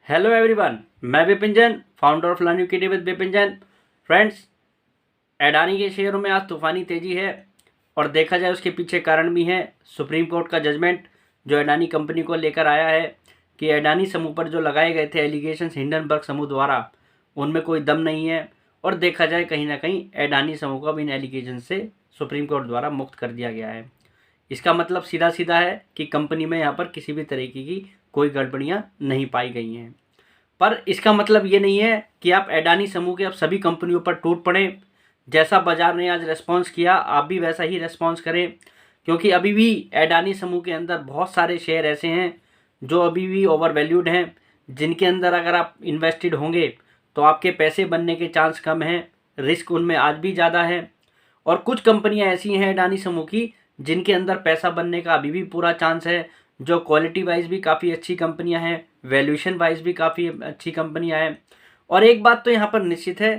Hello everyone, मैं Vipin Jain, founder of learn UKT with Vipin Jain. Friends, Adani के शेयरों में आज तूफानी तेजी है और देखा जाए उसके पीछे कारण भी है सुप्रीम कोर्ट का जजमेंट जो अडानी कंपनी को लेकर आया है कि अडानी समूह पर जो लगाए गए थे एलिगेशंस हिंडनबर्ग समूह द्वारा, उनमें कोई दम नहीं है। और देखा जाए कहीं ना कहीं अडानी समूह को भी इन एलिगेशन से सुप्रीम कोर्ट द्वारा मुक्त कर दिया गया है। इसका मतलब सीधा सीधा है कि कंपनी में यहाँ पर किसी भी तरीके की कोई गड़बड़ियाँ नहीं पाई गई हैं। पर इसका मतलब ये नहीं है कि आप अडानी समूह के अब सभी कंपनियों पर टूट पड़े। जैसा बाजार ने आज रेस्पॉन्स किया, आप भी वैसा ही रेस्पॉन्स करें, क्योंकि अभी भी अडानी समूह के अंदर बहुत सारे शेयर ऐसे हैं जो अभी भी ओवर वैल्यूड हैं, जिनके अंदर अगर आप इन्वेस्टेड होंगे तो आपके पैसे बनने के चांस कम हैं, रिस्क उनमें आज भी ज़्यादा है। और कुछ कंपनियां ऐसी हैं अडानी समूह की जिनके अंदर पैसा बनने का अभी भी पूरा चांस है, जो क्वालिटी वाइज भी काफ़ी अच्छी कंपनियां हैं, वैल्यूएशन वाइज भी काफ़ी अच्छी कंपनियां हैं। और एक बात तो यहाँ पर निश्चित है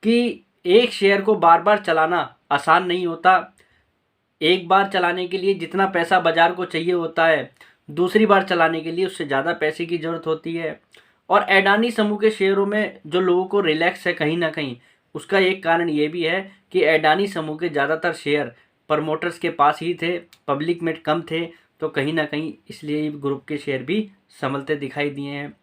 कि एक शेयर को बार बार चलाना आसान नहीं होता। एक बार चलाने के लिए जितना पैसा बाजार को चाहिए होता है, दूसरी बार चलाने के लिए उससे ज़्यादा पैसे की ज़रूरत होती है। और अडानी समूह के शेयरों में जो लोगों को रिलैक्स है कहीं ना कहीं, उसका एक कारण ये भी है कि अडानी समूह के ज़्यादातर शेयर प्रमोटर्स के पास ही थे, पब्लिक में कम थे, तो कहीं ना कहीं इसलिए ग्रुप के शेयर भी संभलते दिखाई दिए हैं।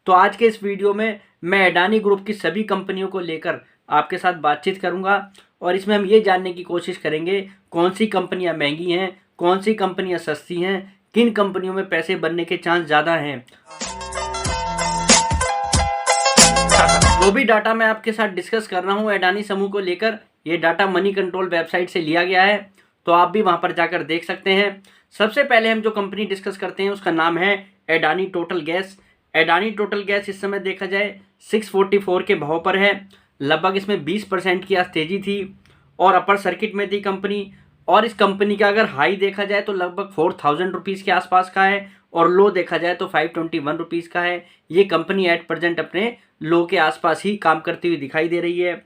तो आज के इस वीडियो में मैं अडानी ग्रुप की सभी कंपनियों को लेकर आपके साथ बातचीत करूंगा और इसमें हम ये जानने की कोशिश करेंगे कौन सी कंपनियां महंगी हैं, कौन सी कंपनियां सस्ती हैं, किन कंपनियों में पैसे बनने के चांस ज़्यादा हैं। जो भी डाटा मैं आपके साथ डिस्कस कर रहा हूँ अडानी समूह को लेकर, ये डाटा मनी कंट्रोल वेबसाइट से लिया गया है, तो आप भी वहाँ पर जाकर देख सकते हैं। सबसे पहले हम जो कंपनी डिस्कस करते हैं उसका नाम है Adani total gas. Adani total gas इस समय देखा जाए 644 के भाव पर है। लगभग इसमें 20% की आज तेजी थी और अपर सर्किट में थी कंपनी। और इस कंपनी का अगर हाई देखा जाए तो लगभग 4000 रुपीज़ के आसपास का है और लो देखा जाए तो 521 रुपीज़ का है। ये कंपनी एट प्रेजेंट अपने लो के आसपास ही काम करती हुई दिखाई दे रही है।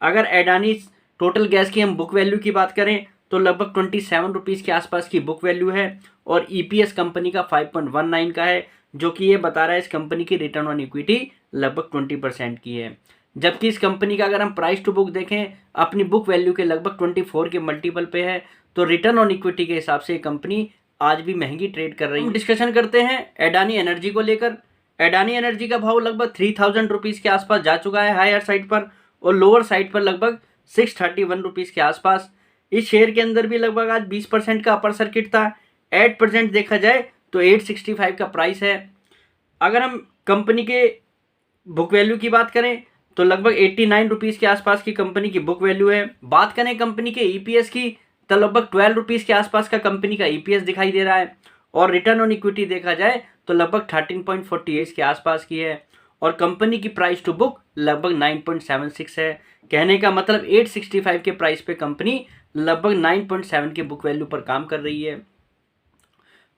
अगर अडानी टोटल गैस की हम बुक वैल्यू की बात करें तो लगभग 27 रुपीज़ के आसपास की बुक वैल्यू है और ईपीएस कंपनी का 5.19 का है, जो कि ये बता रहा है इस कंपनी की रिटर्न ऑन इक्विटी लगभग 20% की है। जबकि इस कंपनी का अगर हम प्राइस टू बुक देखें अपनी बुक वैल्यू के लगभग 24 के मल्टीपल पे है, तो रिटर्न ऑन इक्विटी के हिसाब से ये कंपनी आज भी महंगी ट्रेड कर रही है। डिस्कशन करते हैं अडानी एनर्जी को लेकर। अडानी एनर्जी का भाव लगभग 3000 रुपीज़ के आसपास जा चुका है हायर साइड पर और लोअर साइड पर लगभग 631 रुपीज़ के आसपास। इस शेयर के अंदर भी लगभग आज 20% का अपर सर्किट था। 8% देखा जाए तो 865 का प्राइस है। अगर हम कंपनी के बुक वैल्यू की बात करें तो लगभग 89 रुपीज़ के आसपास की कंपनी की बुक वैल्यू है। बात करें कंपनी के ईपीएस की तो लगभग 12 रुपीज़ के आसपास का कंपनी का ईपीएस दिखाई दे रहा है और रिटर्न ऑन इक्विटी देखा जाए तो लगभग 13.48 के आसपास की है और कंपनी की प्राइस टू बुक लगभग 9.76 है। कहने का मतलब 865 के प्राइस पे कंपनी लगभग 9.7 के बुक वैल्यू पर काम कर रही है।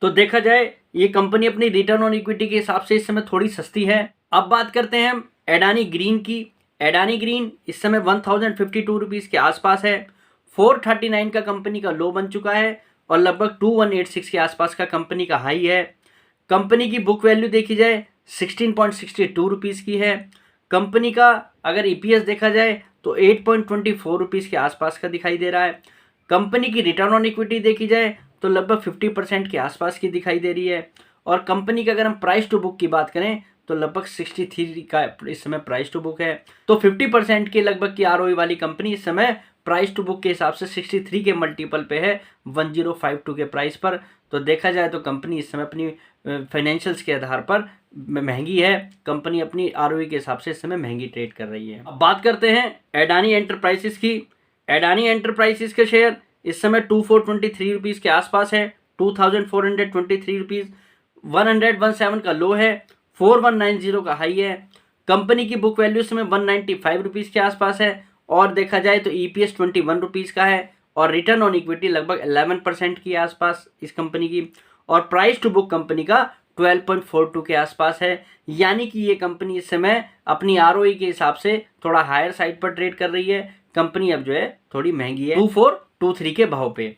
तो देखा जाए ये कंपनी अपनी रिटर्न ऑन इक्विटी के हिसाब से इस समय थोड़ी सस्ती है। अब बात करते हैं हम अडानी ग्रीन की। अडानी ग्रीन इस समय 1052 रुपीज़ के आसपास है। 439 का कंपनी का लो बन चुका है और लगभग 2186 के आसपास का कंपनी का हाई है। कंपनी की बुक वैल्यू देखी जाए 16.62 रुपीज़ की है। कंपनी का अगर ईपीएस देखा जाए तो 8.24 रुपीज़ के आसपास का दिखाई दे रहा है। कंपनी की रिटर्न ऑन इक्विटी देखी जाए तो लगभग 50% के आसपास की दिखाई दे रही है और कंपनी का अगर हम प्राइस टू बुक की बात करें तो लगभग 63 का इस समय प्राइस टू बुक है। तो 50% के लगभग की आरओई वाली कंपनी इस समय प्राइस टू बुक के हिसाब से 63 के मल्टीपल पे है 1052 के प्राइस पर। तो देखा जाए तो कंपनी इस समय अपनी फाइनेंशियल्स के आधार पर महंगी है। कंपनी अपनी आरओई के हिसाब से इस समय महंगी ट्रेड कर रही है। अब बात करते हैं अडानी एंटरप्राइजेस की। अडानी एंटरप्राइजेस के शेयर इस समय 2423 रुपीज़ के आसपास है। 2423 रुपीज़ 117 का लो है, 4190 का हाई है। कंपनी की बुक वैल्यू इस समय 195 रुपीज़ के आसपास है और देखा जाए तो ईपीएस 21 रुपीज़ का है और रिटर्न ऑन इक्विटी लगभग 11% के आसपास इस कंपनी की और प्राइस टू बुक कंपनी का 12.42 के आसपास है। यानी कि ये कंपनी इस समय अपनी आरओई के हिसाब से थोड़ा हायर साइड पर ट्रेड कर रही है। कंपनी अब जो है थोड़ी महंगी है 2423 के भाव पे।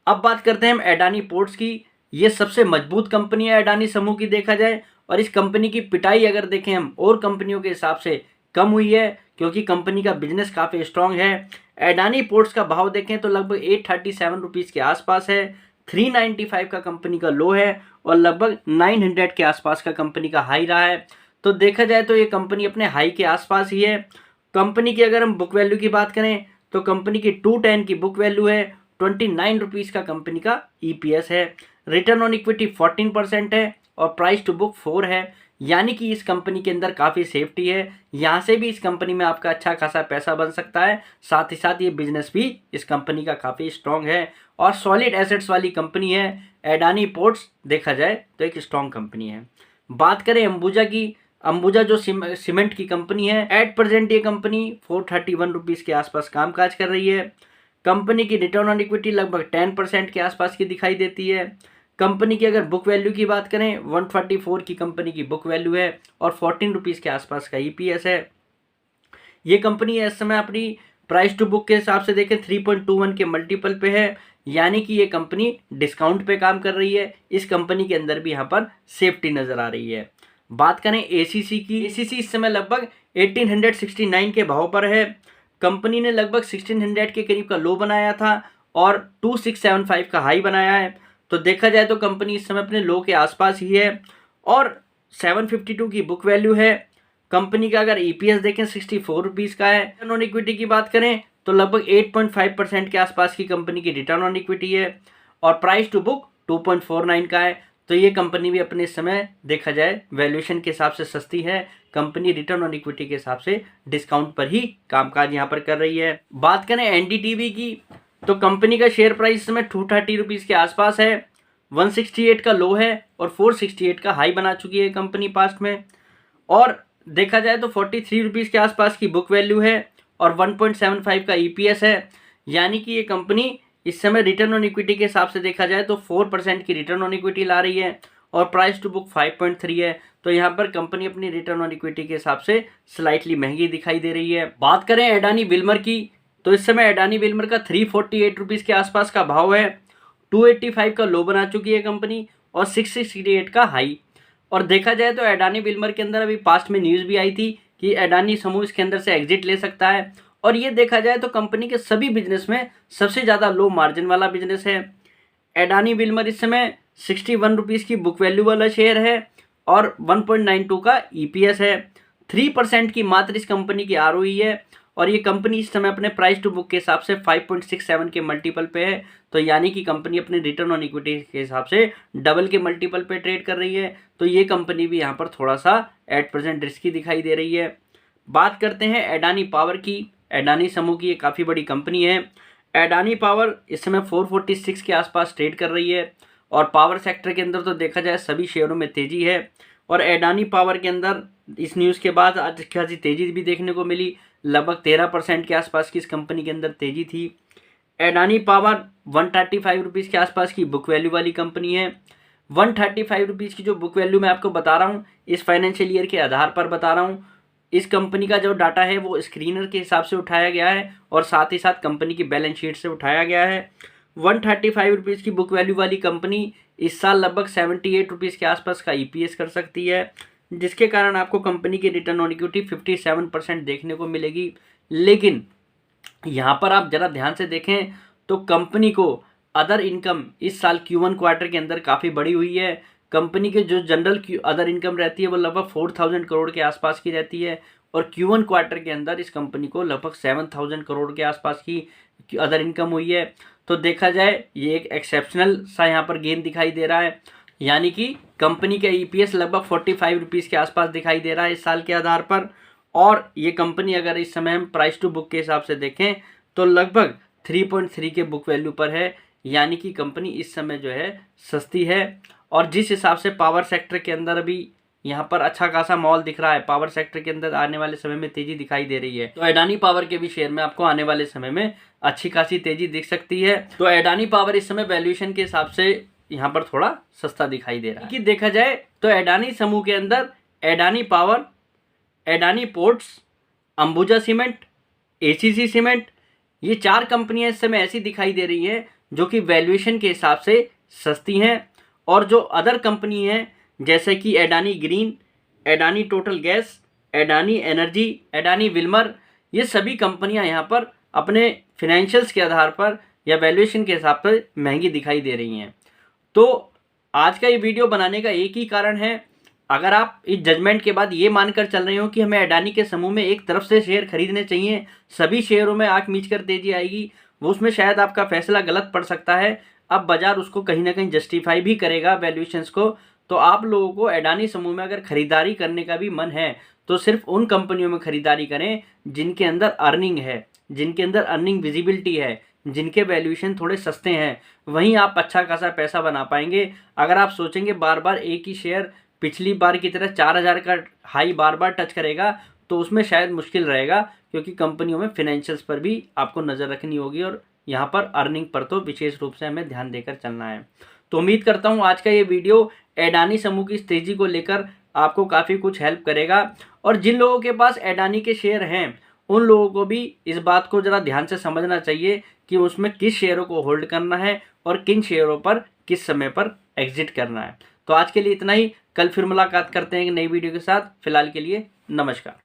अब बात करते हैं हम अडानी पोर्ट्स की। ये सबसे मजबूत कंपनी है अडानी समूह की देखा जाए और इस कंपनी की पिटाई अगर देखें हम और कंपनियों के हिसाब से कम हुई है, क्योंकि कंपनी का बिजनेस काफ़ी स्ट्रांग है। अडानी पोर्ट्स का भाव देखें तो लगभग 837 रुपीज़ के आसपास है। 395 का कंपनी का लो है और लगभग 900 के आसपास का कंपनी का हाई रहा है। तो देखा जाए तो ये कंपनी अपने हाई के आसपास ही है। कंपनी की अगर हम बुक वैल्यू की बात करें तो कंपनी की 210 की बुक वैल्यू है। 29 रुपीज़ का कंपनी का EPS है। रिटर्न ऑन इक्विटी 14% है और प्राइस टू बुक 4 है। यानी कि इस कंपनी के अंदर काफ़ी सेफ्टी है। यहाँ से भी इस कंपनी में आपका अच्छा खासा पैसा बन सकता है। साथ ही साथ ये बिजनेस भी इस कंपनी का काफ़ी स्ट्रांग है और सॉलिड एसेट्स वाली कंपनी है। अडानी पोर्ट्स देखा जाए तो एक स्ट्रांग कंपनी है। बात करें अंबुजा की, अंबुजा जो सीमेंट की कंपनी है, एट प्रेजेंट ये कंपनी 431 रुपीज़ के आसपास कामकाज कर रही है। कंपनी की रिटर्न ऑन इक्विटी लगभग 10% के आसपास की दिखाई देती है। कंपनी की अगर बुक वैल्यू की बात करें 144 की कंपनी की बुक वैल्यू है और 14 रुपीज़ के आसपास का EPS है। ये कंपनी इस समय अपनी प्राइस टू बुक के हिसाब से देखें 3.21 के मल्टीपल पे है। यानी कि ये कंपनी डिस्काउंट पे काम कर रही है। इस कंपनी के अंदर भी यहाँ पर सेफ्टी नज़र आ रही है। बात करें ACC की, ACC इस समय लगभग 1869 के भाव पर है। कंपनी ने लगभग 1600 के करीब का लो बनाया था और 2675 का हाई बनाया है। तो देखा जाए तो कंपनी इस समय अपने लो के आसपास ही है और 752 की बुक वैल्यू है। कंपनी का अगर EPS देखें 64 रुपीज़ का है। रिटर्न ऑन इक्विटी की बात करें तो लगभग 8.5% के आसपास की कंपनी की रिटर्न ऑन इक्विटी है और प्राइस टू बुक 2.49 का है। तो ये कंपनी भी अपने समय देखा जाए वैल्यूएशन के हिसाब से सस्ती है। कंपनी रिटर्न ऑन इक्विटी के हिसाब से डिस्काउंट पर ही कामकाज यहाँ पर कर रही है। बात करें NDTV की तो कंपनी का शेयर प्राइस इस समय 230 रुपीज़ के आसपास है। 168 का लो है और 468 का हाई बना चुकी है कंपनी पास्ट में। और देखा जाए तो 43 रुपीज़ के आसपास की बुक वैल्यू है और 1.75 का EPS है। यानी कि ये कंपनी इस समय रिटर्न ऑन इक्विटी के हिसाब से देखा जाए तो 4% की रिटर्न ऑन इक्विटी ला रही है और प्राइस टू बुक 5.3 है। तो यहाँ पर कंपनी अपनी रिटर्न ऑन इक्विटी के हिसाब से स्लाइटली महंगी दिखाई दे रही है। बात करें अडानी विल्मर की तो इस समय अडानी विल्मर का 348 रुपीज़ के आसपास का भाव है। 285 का लो बना चुकी है कंपनी और 668 का हाई। और देखा जाए तो अडानी विल्मर के अंदर अभी पास्ट में न्यूज़ भी आई थी कि अडानी समूह इसके अंदर से एग्जिट ले सकता है। और ये देखा जाए तो कंपनी के सभी बिजनेस में सबसे ज़्यादा लो मार्जिन वाला बिजनेस है। अडानी विल्मर इस समय 61 रुपीज़ की बुक वैल्यू वाला शेयर है और 1.92 का EPS है। 3% की मात्र इस कंपनी की ROE है और ये कंपनी इस समय अपने प्राइस टू बुक के हिसाब से 5.67 के मल्टीपल पे है। तो यानी कि कंपनी अपने रिटर्न ऑन इक्विटी के हिसाब से डबल के मल्टीपल पे ट्रेड कर रही है। तो ये कंपनी भी यहाँ पर थोड़ा सा एट प्रेजेंट रिस्की दिखाई दे रही है। बात करते हैं अडानी पावर की। अडानी समूह की ये काफ़ी बड़ी कंपनी है। अडानी पावर इस समय 446 के आसपास ट्रेड कर रही है और पावर सेक्टर के अंदर तो देखा जाए सभी शेयरों में तेज़ी है। और अडानी पावर के अंदर इस न्यूज़ के बाद आज खासी तेज़ी भी देखने को मिली। लगभग 13% के आसपास की इस कंपनी के अंदर तेज़ी थी। अडानी पावर 135 रुपीज़ के आसपास की बुक वैल्यू वाली कंपनी है। 135 रुपीज़ की जो बुक वैल्यू मैं आपको बता रहा हूँ इस फाइनेंशियल ईयर के आधार पर बता रहा हूँ। इस कंपनी का जो डाटा है वो स्क्रीनर के हिसाब से उठाया गया है और साथ ही साथ कंपनी की बैलेंस शीट से उठाया गया है। 135 रुपीज़ की बुक वैल्यू वाली कंपनी इस साल लगभग 78 रुपीज़ के आसपास का EPS कर सकती है, जिसके कारण आपको कंपनी की रिटर्न ऑन इक्विटी 57% देखने को मिलेगी। लेकिन यहाँ पर आप ज़रा ध्यान से देखें तो कंपनी को अदर इनकम इस साल Q1 क्वार्टर के अंदर काफ़ी बड़ी हुई है। कंपनी के जो जनरल अदर इनकम रहती है वो लगभग 4000 करोड़ के आसपास की रहती है और Q1 क्वार्टर के अंदर इस कंपनी को लगभग 7000 करोड़ के आसपास की अदर इनकम हुई है। तो देखा जाए ये एक एक्सेप्शनल सा यहाँ पर गेन दिखाई दे रहा है। यानी कि कंपनी का EPS लगभग 45 रुपीज़ के आसपास दिखाई दे रहा है इस साल के आधार पर। और ये कंपनी अगर इस समय हम प्राइस टू बुक के हिसाब से देखें तो लगभग 3.3 के बुक वैल्यू पर है। यानी कि कंपनी इस समय जो है सस्ती है। और जिस हिसाब से पावर सेक्टर के अंदर अभी यहाँ पर अच्छा खासा मॉल दिख रहा है, पावर सेक्टर के अंदर आने वाले समय में तेज़ी दिखाई दे रही है। तो अडानी पावर के भी शेयर में आपको आने वाले समय में अच्छी खासी तेज़ी दिख सकती है। तो अडानी पावर इस समय वैल्यूएशन के हिसाब से यहाँ पर थोड़ा सस्ता दिखाई दे रहा है। कि देखा जाए तो अडानी समूह के अंदर Adani power, Adani ports, Ambuja cement, ACC cement, ये 4 कंपनियां इस समय ऐसी दिखाई दे रही हैं जो कि वैल्यूएशन के हिसाब से सस्ती हैं। और जो अदर कंपनी हैं जैसे कि Adani green, Adani total gas, Adani energy, Adani Wilmar, ये सभी कंपनियां यहाँ पर अपने फिनेंशियल्स के आधार पर या वैल्यूएशन के हिसाब से महंगी दिखाई दे रही हैं। तो आज का ये वीडियो बनाने का एक ही कारण है, अगर आप इस जजमेंट के बाद ये मानकर चल रहे हो कि हमें अडानी के समूह में एक तरफ से शेयर खरीदने चाहिए, सभी शेयरों में आंख मीच कर तेजी आएगी, वो उसमें शायद आपका फैसला गलत पड़ सकता है। अब बाजार उसको कहीं ना कहीं जस्टिफाई भी करेगा वैल्यूएशंस को। तो आप लोगों को अडानी समूह में अगर खरीदारी करने का भी मन है तो सिर्फ उन कंपनियों में खरीदारी करें जिनके अंदर अर्निंग है, जिनके अंदर अर्निंग विजिबिलिटी है, जिनके वैल्यूएशन थोड़े सस्ते हैं, वहीं आप अच्छा खासा पैसा बना पाएंगे। अगर आप सोचेंगे बार बार एक ही शेयर पिछली बार की तरह 4000 का हाई बार बार टच करेगा तो उसमें शायद मुश्किल रहेगा, क्योंकि कंपनियों में फिनेंशियल्स पर भी आपको नज़र रखनी होगी और यहाँ पर अर्निंग पर तो विशेष रूप से हमें ध्यान देकर चलना है। तो उम्मीद करता हूँ आज का ये वीडियो अडानी समूह की तेजी को लेकर आपको काफ़ी कुछ हेल्प करेगा। और जिन लोगों के पास अडानी के शेयर हैं उन लोगों को भी इस बात को ज़रा ध्यान से समझना चाहिए कि उसमें किस शेयरों को होल्ड करना है और किन शेयरों पर किस समय पर एग्जिट करना है। तो आज के लिए इतना ही, कल फिर मुलाकात करते हैं एक नई वीडियो के साथ। फिलहाल के लिए नमस्कार।